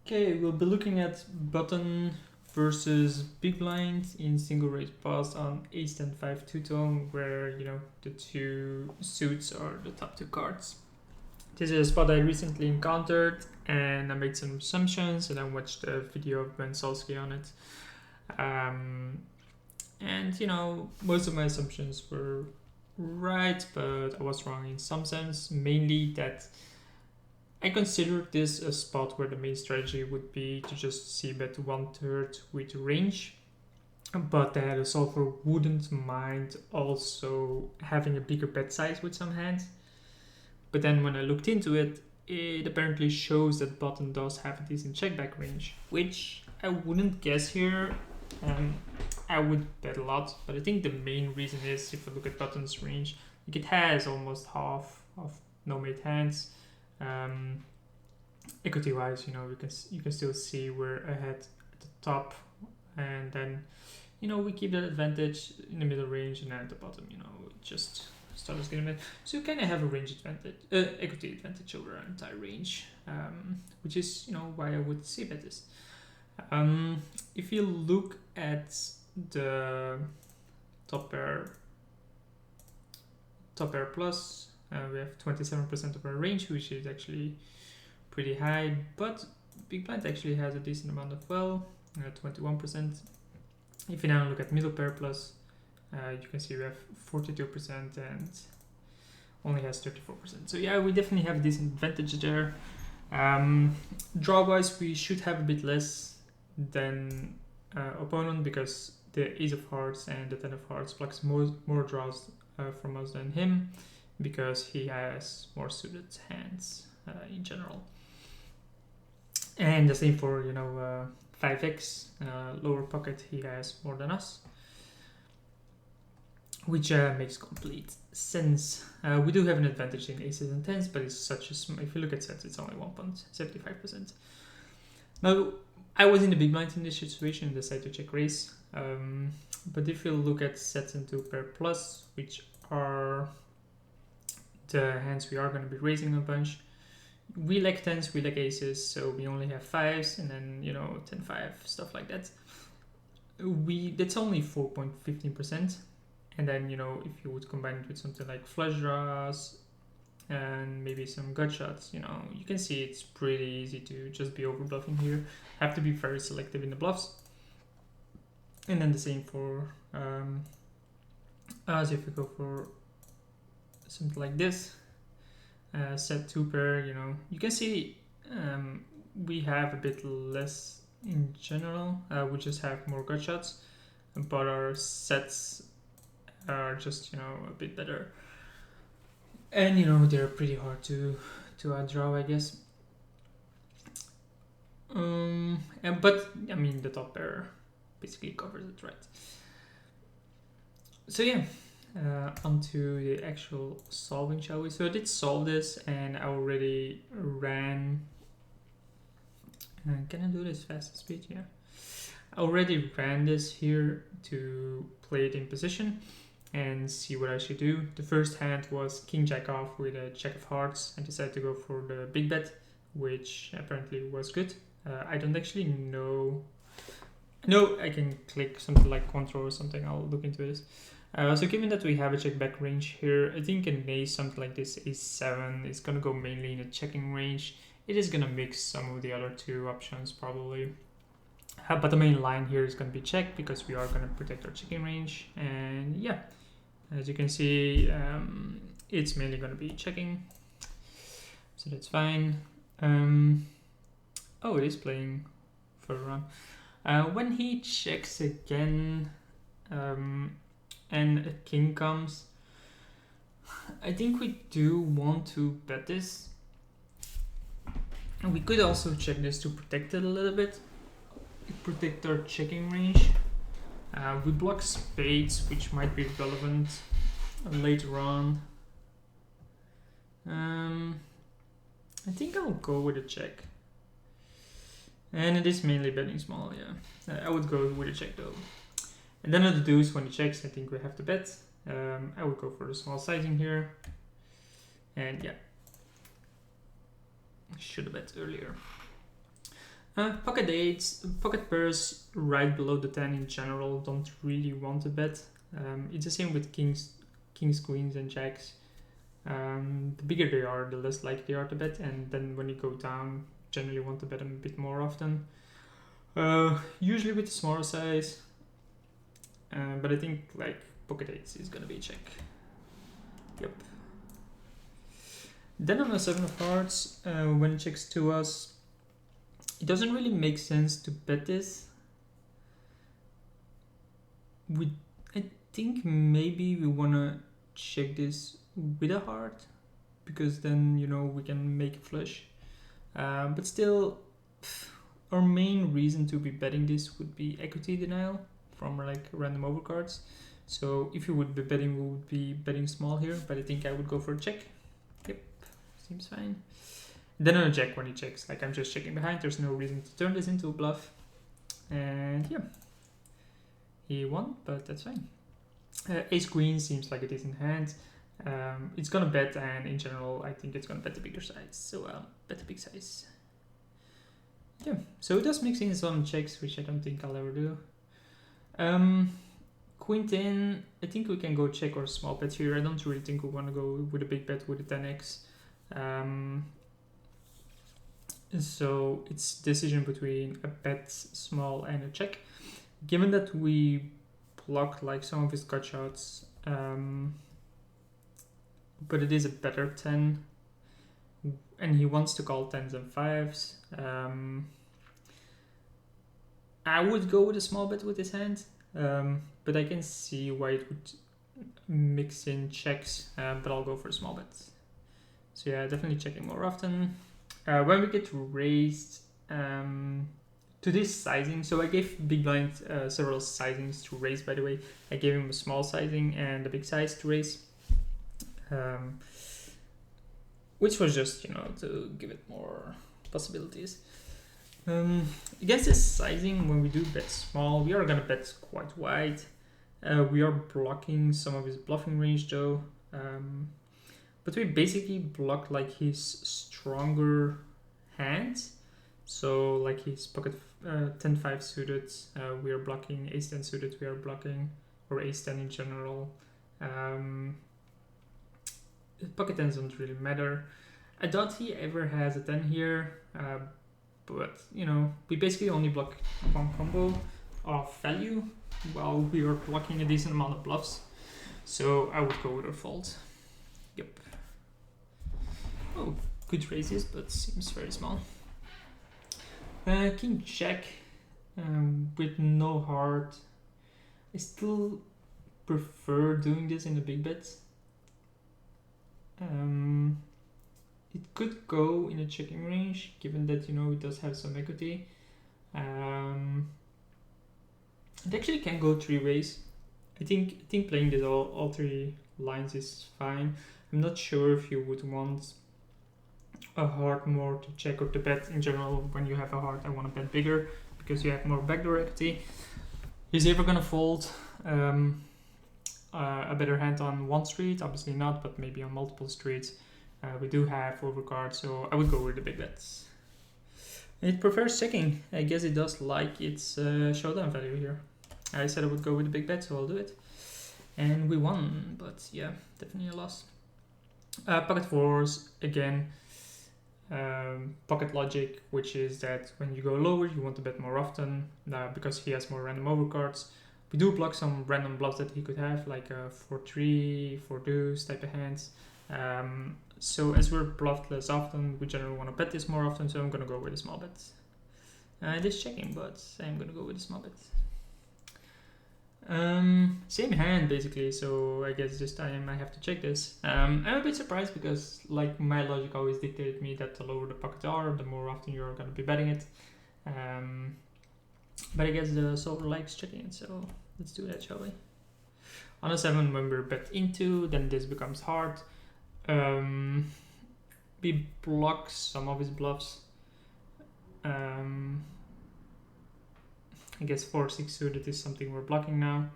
Okay, we'll be looking at button versus big blind in single raise pass on AhTh5 two-tone, where the two suits are the top two cards. This is a spot I recently encountered, and I made some assumptions, and I watched a video of Ben Solsky on it. And most of my assumptions were right, but I was wrong in some sense. Mainly that I considered this a spot where the main strategy would be to just c-bet 1/3 with range, but that a solver wouldn't mind also having a bigger bet size with some hands. But then when I looked into it, it apparently shows that button does have a decent checkback range, which I wouldn't guess here. I would bet a lot, but I think the main reason is if you look at button's range, like it has almost half of no-mate hands. Equity wise, you can still see we're ahead at the top, and then we keep that advantage in the middle range, and then at the bottom it just starts getting it. So you kind of have a range advantage, equity advantage over our entire range, which is why I would say bet this. If you look at the top pair plus, we have 27% of our range, which is actually pretty high, but big blind actually has a decent amount as well, 21%. If you now look at middle pair plus, you can see we have 42% and only has 34%. So yeah, we definitely have a decent advantage there. Draw wise, we should have a bit less than opponent, because the ace of hearts and the 10 of hearts blocks more draws from us than him, because he has more suited hands in general. And the same for 5x, lower pocket, he has more than us, which makes complete sense. We do have an advantage in aces and tens, but it's such a small. If you look at sets, it's only 1.75%. Now, I was in the big blind in this situation, decided to check raise. But if you look at sets and 2 pair plus, which are the hands we are going to be raising a bunch, we lack tens, we lack aces, so we only have fives, and then 10-5, stuff like that. That's only 4.15%. And then if you would combine it with something like flush draws and maybe some gut shots, you can see it's pretty easy to just be over bluffing here. Have to be very selective in the bluffs. And then the same for us. If we go for something like this, set 2 pair, you can see we have a bit less in general. We just have more gut shots, but our sets are just a bit better, and they're pretty hard to outdraw, I guess. But I mean, the top pair basically covers it, right? So yeah, onto the actual solving, shall we? So I did solve this, and I already ran. Can I do this fast as speed? Yeah, I already ran this here to play it in position and see what I should do. The first hand was king jack off with a jack of hearts. I decided to go for the big bet, which apparently was good. I don't actually know. No, I can click something like control or something. I'll look into this. So given that we have a check back range here, I think an ace, something like this, ace 7, is going to go mainly in a checking range. It is going to mix some of the other two options probably. But the main line here is going to be check, because we are going to protect our checking range. And yeah, as you can see, it's mainly going to be checking. So that's fine. Oh, it is playing further on. When he checks again, and a king comes, I think we do want to bet this. And we could also check this to protect it a little bit, protect our checking range. We block spades, which might be relevant later on. I think I'll go with a check. And it is mainly betting small, yeah. I would go with a check though. And then at the deuce, when he checks, I think we have to bet. I would go for the small sizing here. And yeah, should have bet earlier. Pocket 8s, pocket pairs right below the 10 in general don't really want to bet. It's the same with kings, queens, and jacks. The bigger they are, the less likely they are to bet, and then when you go down, generally want to bet them a bit more often. Usually with a smaller size, but I think like pocket 8s is gonna be a check. Yep. Then on the 7 of hearts, when it checks to us, it doesn't really make sense to bet this. I think maybe we wanna check this with a heart, because then we can make a flush. But still, our main reason to be betting this would be equity denial from like random overcards. So if you would be betting, we would be betting small here, but I think I would go for a check. Yep, seems fine. Then on a jack, when he checks, like I'm just checking behind, there's no reason to turn this into a bluff. And yeah, he won, but that's fine. Ace queen seems like a decent hand. It's gonna bet, and in general I think it's gonna bet the bigger size, so bet the big size. Yeah, so it does mix in some checks, which I don't think I'll ever do. Queen 10, I think we can go check or small bet here. I don't really think we want to go with a big bet with a 10x. So it's decision between a bet small and a check. Given that we block like some of his gut shots, but it is a better 10, and he wants to call 10s and 5s. I would go with a small bet with his hand, but I can see why it would mix in checks, but I'll go for a small bet. So yeah, definitely checking more often. When we get raised to this sizing, so I gave big blind several sizings to raise, by the way. I gave him a small sizing and a big size to raise, which was just to give it more possibilities. Against this sizing, when we do bet small, we are gonna bet quite wide. We are blocking some of his bluffing range though, but we basically block like his stronger hands. So like his pocket 10-5 suited, we are blocking. Ace 10 suited, we are blocking, or Ace 10 in general. Pocket 10s don't really matter. I doubt he ever has a 10 here, but we basically only block one combo of value while we are blocking a decent amount of bluffs. So I would go with a fold. Yep. Oh, good raises, but seems very small. King Jack with no heart. I still prefer doing this in the big bets. It could go in a checking range, given that it does have some equity. It actually can go 3 ways. I think playing this all 3 lines is fine. I'm not sure if you would want a heart more to check or to bet. In general, when you have a heart, I want to bet bigger because you have more backdoor equity. Is he ever gonna fold a better hand on one street? Obviously not, but maybe on multiple streets. We do have overcards, so I would go with the big bets. It prefers checking. I guess it does like its showdown value here. I said I would go with the big bet, so I'll do it. And we won, but yeah, definitely a loss. Pocket 4s, again, pocket logic, which is that when you go lower, you want to bet more often because he has more random overcards. We do block some random bluffs that he could have, like 4-3, 4 deuce type of hands. So as we're bluffed less often, we generally want to bet this more often, so I'm going to go with a small bet. It is checking, but I'm going to go with a small bet. Same hand basically, so I guess this time I have to check this. I'm a bit surprised because like my logic always dictated me that the lower the pockets are, the more often you're going to be betting it. But I guess the solver likes checking it, so let's do that, shall we? On a 7, when we're bet into, then this becomes hard. We block some of his bluffs. I guess 4-6 suited is something we're blocking now.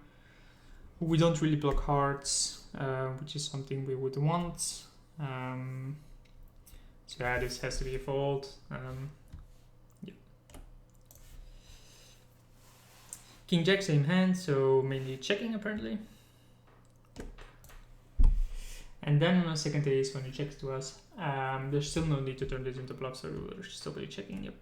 We don't really block hearts, which is something we would want. So yeah, this has to be a fold. Yeah. King Jack, same hand, so mainly checking apparently. And then on the second ace, when he checks to us, there's still no need to turn this into bluff, so we're still be checking, yep.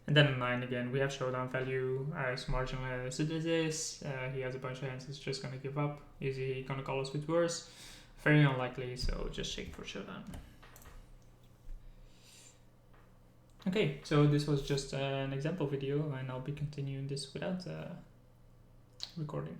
And then on 9 again, we have showdown value, as marginal as it is. He has a bunch of hands, he's just gonna give up. Is he gonna call us with worse? Very unlikely, so just check for showdown. Okay, so this was just an example video, and I'll be continuing this without recording.